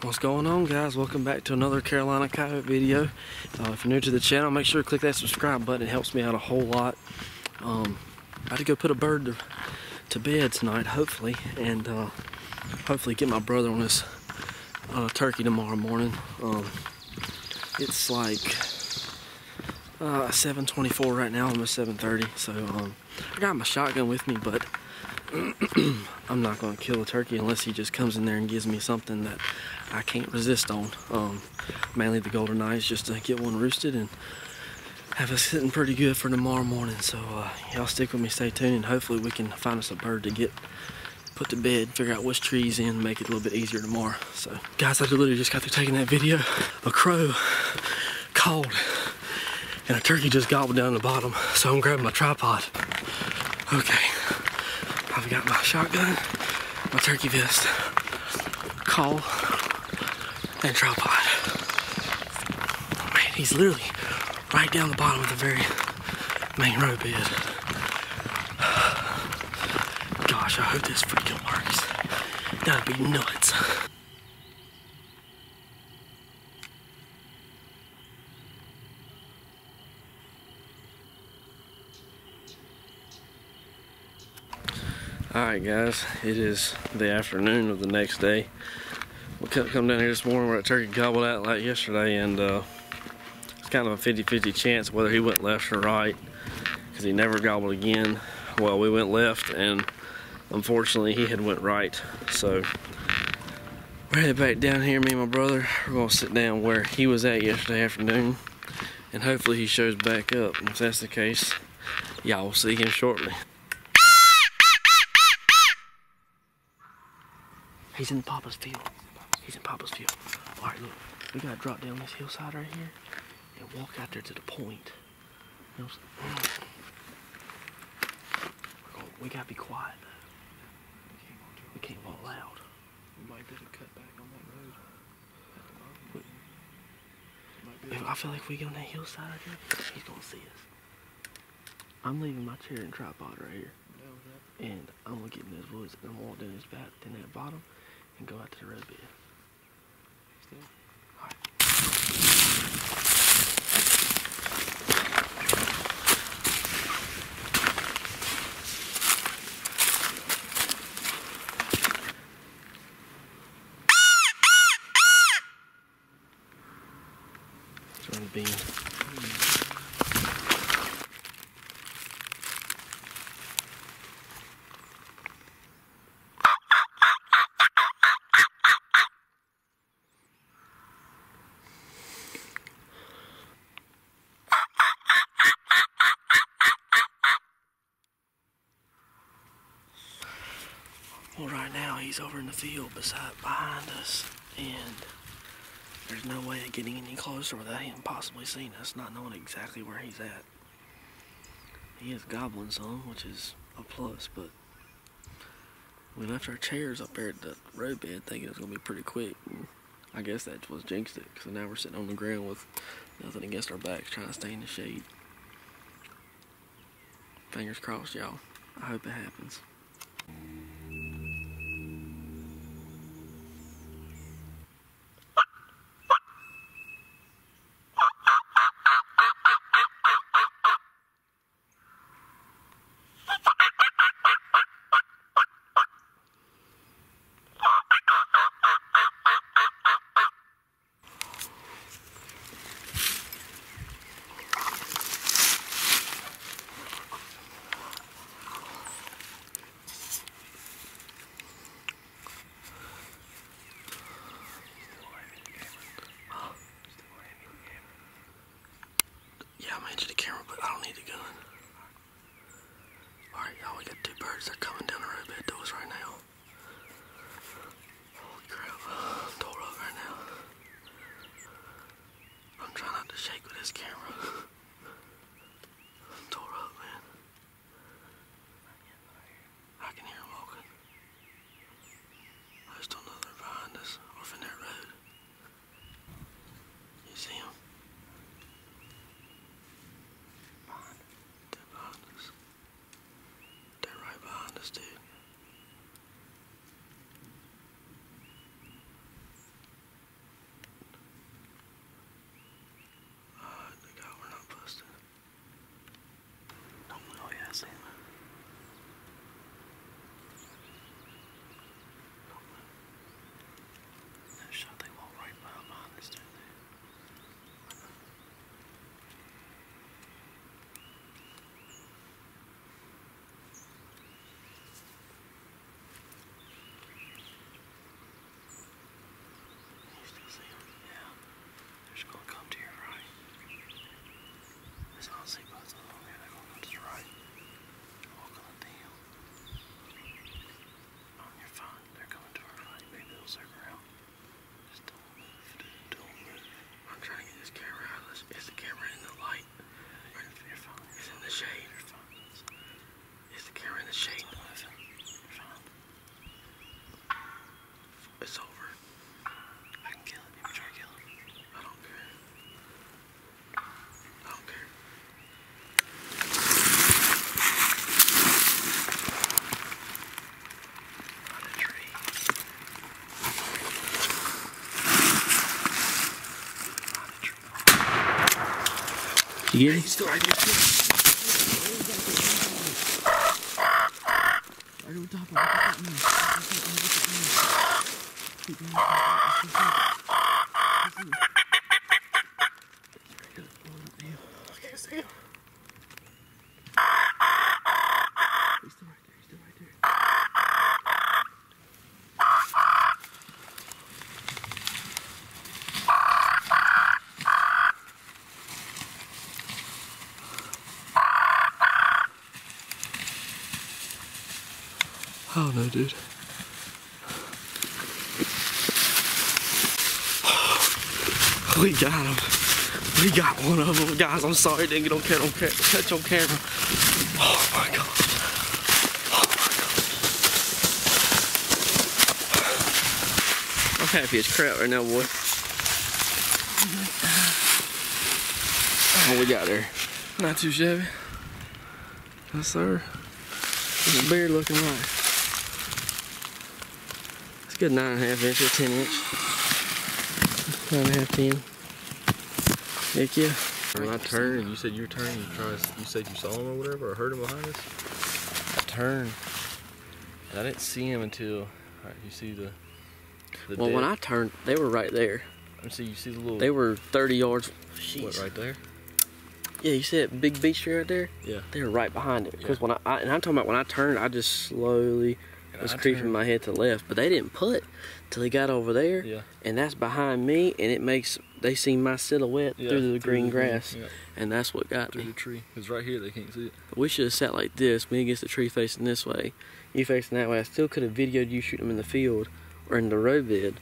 What's going on, guys? Welcome back to another Carolina Coyote video. If you're new to the channel, make sure to click that subscribe button. It helps me out a whole lot. I had to go put a bird to bed tonight, hopefully, and hopefully get my brother on his turkey tomorrow morning. It's like 7:24 right now, almost 7:30. So I got my shotgun with me, but I'm not going to kill a turkey unless he just comes in there and gives me something that I can't resist on. Mainly the golden eyes, just to get one roosted and have us sitting pretty good for tomorrow morning. So y'all stick with me, stay tuned, and hopefully we can find us a bird to get put to bed, figure out which tree he's in, make it a little bit easier tomorrow. So guys, I literally just got through taking that video. A crow called and a turkey just gobbled down the bottom, so I'm grabbing my tripod. Okay, I've got my shotgun, my turkey vest, call, and tripod. Man, he's literally right down the bottom of the very main road bed. Gosh, I hope this freaking works. That'd be nuts. Alright guys, it is the afternoon of the next day. We couldn't come down here this morning where that turkey gobbled out like yesterday, and it's kind of a 50-50 chance whether he went left or right, because he never gobbled again. Well, we went left, and unfortunately he had went right. So we're headed back down here, me and my brother. We're going to sit down where he was at yesterday afternoon, and hopefully he shows back up. And if that's the case, y'all will see him shortly. He's in Papa's field. He's in Papa's field. Alright, look. We gotta drop down this hillside right here and walk out there to the point. You know, we gotta be quiet though. We can't walk loud. We might get a cut back on that road. I feel like if we get on that hillside right here, he's gonna see us. I'm leaving my chair and tripod right here. And I'm gonna get in those woods and I'm gonna walk down this back to that bottom and go out to the road bed. Alright. Trying to bend. Well, right now he's over in the field behind us, and there's no way of getting any closer without him possibly seeing us, not knowing exactly where he's at. He is gobbling some, which is a plus, but we left our chairs up there at the road bed thinking it was going to be pretty quick. And I guess that was jinxed it, because now we're sitting on the ground with nothing against our backs trying to stay in the shade. Fingers crossed, y'all. I hope it happens. Yeah, I'm into the camera, but I don't need a gun. Alright, y'all, we got two birds. They're coming down the road bed to us right now. Holy crap. I'm tore up right now. this camera. Tore up, man. I can hear them walking. I just don't know they're behind us off in that road. You see them? They're behind us. They're right behind us, dude. It's over. I can kill it. You can try to kill it. I don't care. I don't care. Behind a tree. Behind a tree. You get it? He's still right there. Right on top of it. Keep going. Okay, see him. He's still right there. He's still right there. Oh no, dude. We got him. We got one of them. Guys, I'm sorry I didn't get on catch on camera. Oh my gosh. Oh my gosh. I'm happy as crap right now, boy. What we got there? Not too shabby. Yes, sir. It's a beard looking right. It's a good 9.5 inches, 10 inch. 9.5, 10. Heck yeah. When I turned, you said you were turning, you said you saw him or whatever, or heard him behind us? I turned, and I didn't see him until, alright, you see the well, when I turned, they were right there. And so you see the little... They were 30 yards. Jeez. What, right there? Yeah, you see that big beech tree right there? Yeah. They were right behind it. Because when and I'm talking about when I turned, I just slowly was creeping my head to the left. But they didn't put till he got over there. Yeah. And that's behind me, and it makes, they see my silhouette through the green grass. Yeah. And that's what got me. Through the tree. Because right here they can't see it. But we should have sat like this, me against the tree facing this way, you facing that way. I still could have videoed you shooting them in the field or in the road bed,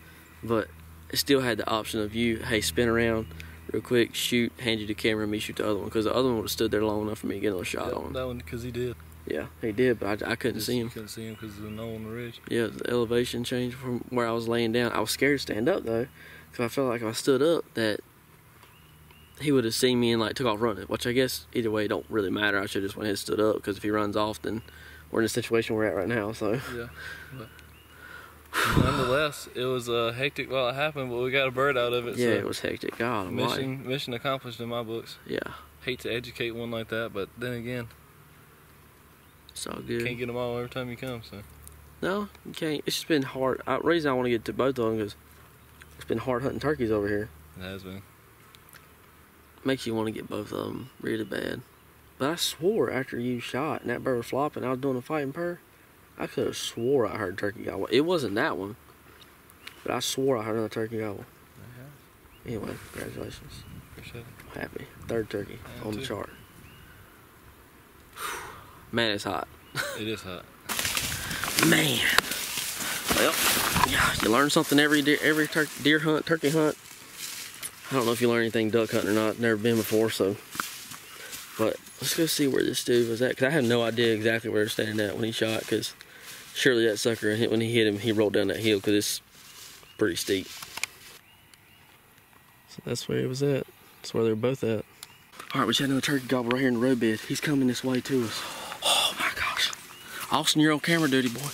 but it still had the option of you, hey, spin around real quick, shoot, hand you the camera, and me shoot the other one, because the other one would have stood there long enough for me to get a shot on him. That one, because he did. Yeah, he did, but I couldn't see him. You couldn't see him because of the knoll on the ridge. Yeah, the elevation changed from where I was laying down. I was scared to stand up, though, because I felt like if I stood up, that he would have seen me and, like, took off running, which I guess either way don't really matter. I should have just went ahead and stood up, because if he runs off, then we're in the situation we're at right now, so. Yeah, but nonetheless, it was hectic while it happened, but we got a bird out of it. Yeah, so it was hectic. God almighty. Mission accomplished in my books. Yeah. Hate to educate one like that, but then again, it's all good. Can't get them all every time you come, so. No, you can't. It's just been hard. The reason I want to get to both of them is it's been hard hunting turkeys over here. It has been. Makes you want to get both of them really bad. But I swore after you shot and that bird was flopping, I was doing a fighting purr. I could have swore I heard turkey gobble. It wasn't that one, but I swore I heard another turkey gobble. Anyway, congratulations. Appreciate it. I'm happy. Third turkey on the chart. Man, it's hot. It is hot. Man. Well, yeah, you learn something every deer hunt, turkey hunt. don't know if you learn anything duck hunting or not. Never been before, so. But let's go see where this dude was at, because I had no idea exactly where he was standing at when he shot, because surely that sucker, when he hit him, he rolled down that hill, because it's pretty steep. So that's where he was at. That's where they were both at. All right, we just had another turkey gobble right here in the road bed. He's coming this way to us. Oh my gosh. Austin, you're on camera duty, boy.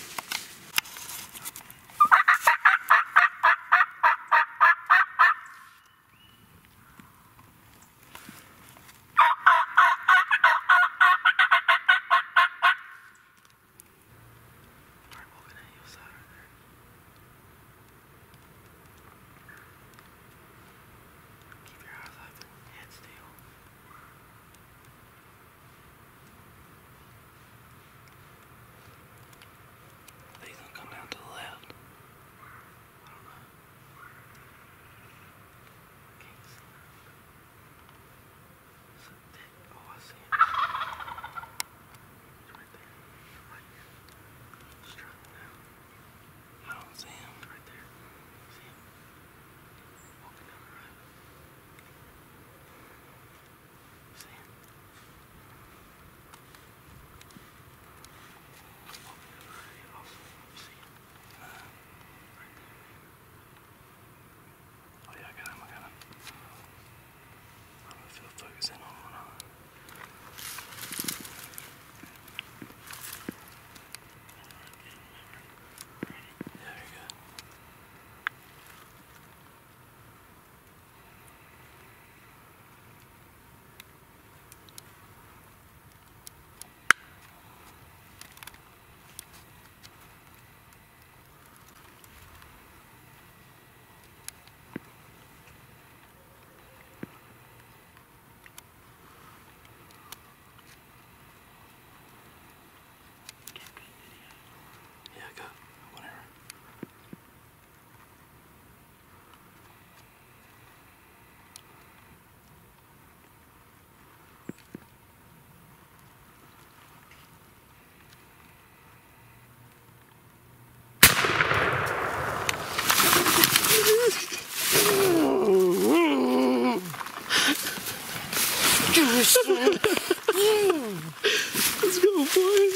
Let's go, boys.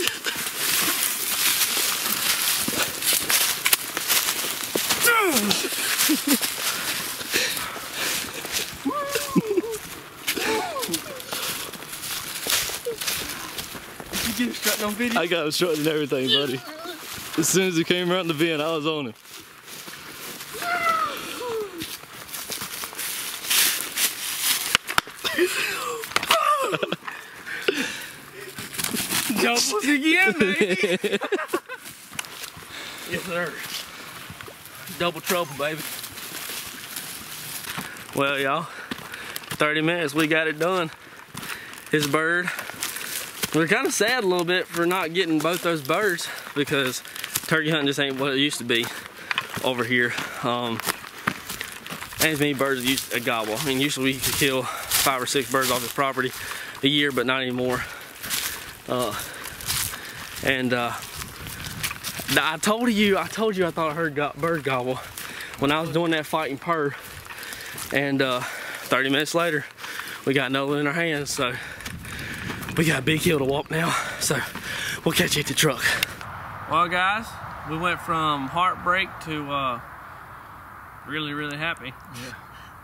Did you get him strutting on video? I got him strutting and everything, buddy. As soon as he came around the bend, I was on him. Doubles again, baby. Yes, sir. Double trouble, baby. Well, y'all, 30 minutes, we got it done. His bird. We're kind of sad a little bit for not getting both those birds, because turkey hunting just ain't what it used to be over here. Ain't as many birds as used to gobble. I mean, usually we could kill 5 or 6 birds off this property a year, but not anymore. I told you I thought I heard bird gobble when I was doing that fighting purr, and 30 minutes later we got another in our hands, so we got a big hill to walk now, so we'll catch you at the truck. Well, guys, we went from heartbreak to really happy. Yeah.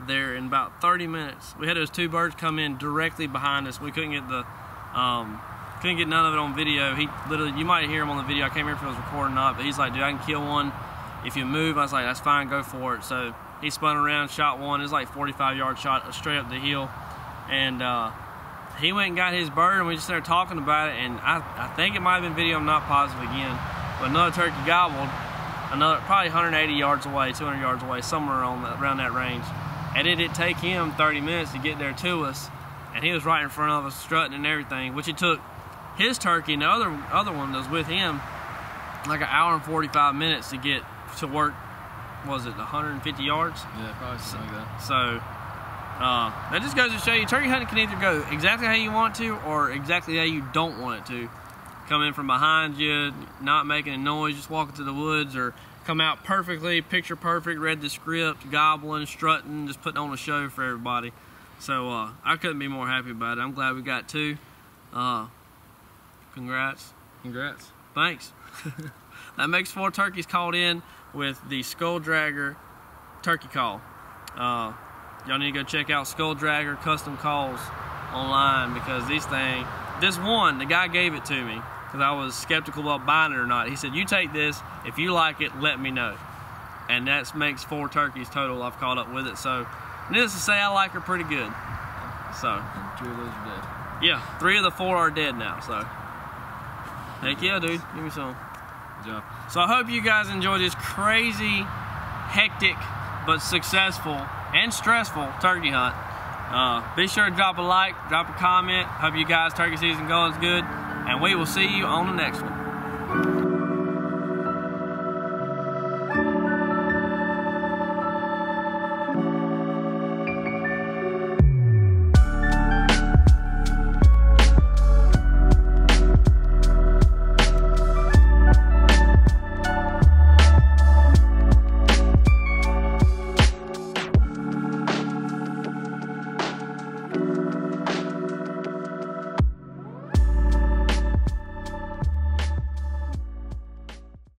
There in about 30 minutes. We had those 2 birds come in directly behind us. We couldn't get the couldn't get none of it on video. He literally, you might hear him on the video. I can't remember if it was recording or not, but he's like, dude, I can kill one if you move. I was like, that's fine, go for it. So he spun around, shot one. It was like 45-yard shot straight up the hill. And he went and got his bird, and we just started talking about it. And I think it might have been video, I'm not positive again. But another turkey gobbled, probably 180 yards away, 200 yards away, somewhere around that range. And it did take him 30 minutes to get there to us. And he was right in front of us, strutting and everything, which it took his turkey and the other one that was with him like 1 hour and 45 minutes to get to work. Was it 150 yards? Yeah, probably something like that. So that just goes to show you, turkey hunting can either go exactly how you want to or exactly how you don't want it to. Come in from behind you, not making a noise, just walking through the woods, or Come out perfectly, picture perfect, read the script, gobbling, strutting, just putting on a show for everybody. So I couldn't be more happy about it. I'm glad we got 2. Congrats. Congrats. Thanks. That makes 4 turkeys called in with the Skull Dragger turkey call. Y'all need to go check out Skull Dragger Custom Calls online, because this one, the guy gave it to me because I was skeptical about buying it or not. He said, you take this, if you like it, let me know. And that makes 4 turkeys total I've caught up with it. So needless to say, I like her pretty good. So And 2 of those are dead. yeah, 3 of the 4 are dead now. So heck yeah, dude, give me some. Good job. So I hope you guys enjoy this crazy, hectic, but successful and stressful turkey hunt. Be sure to drop a like, drop a comment. Hope you guys' turkey season goes good, and we will see you on the next one.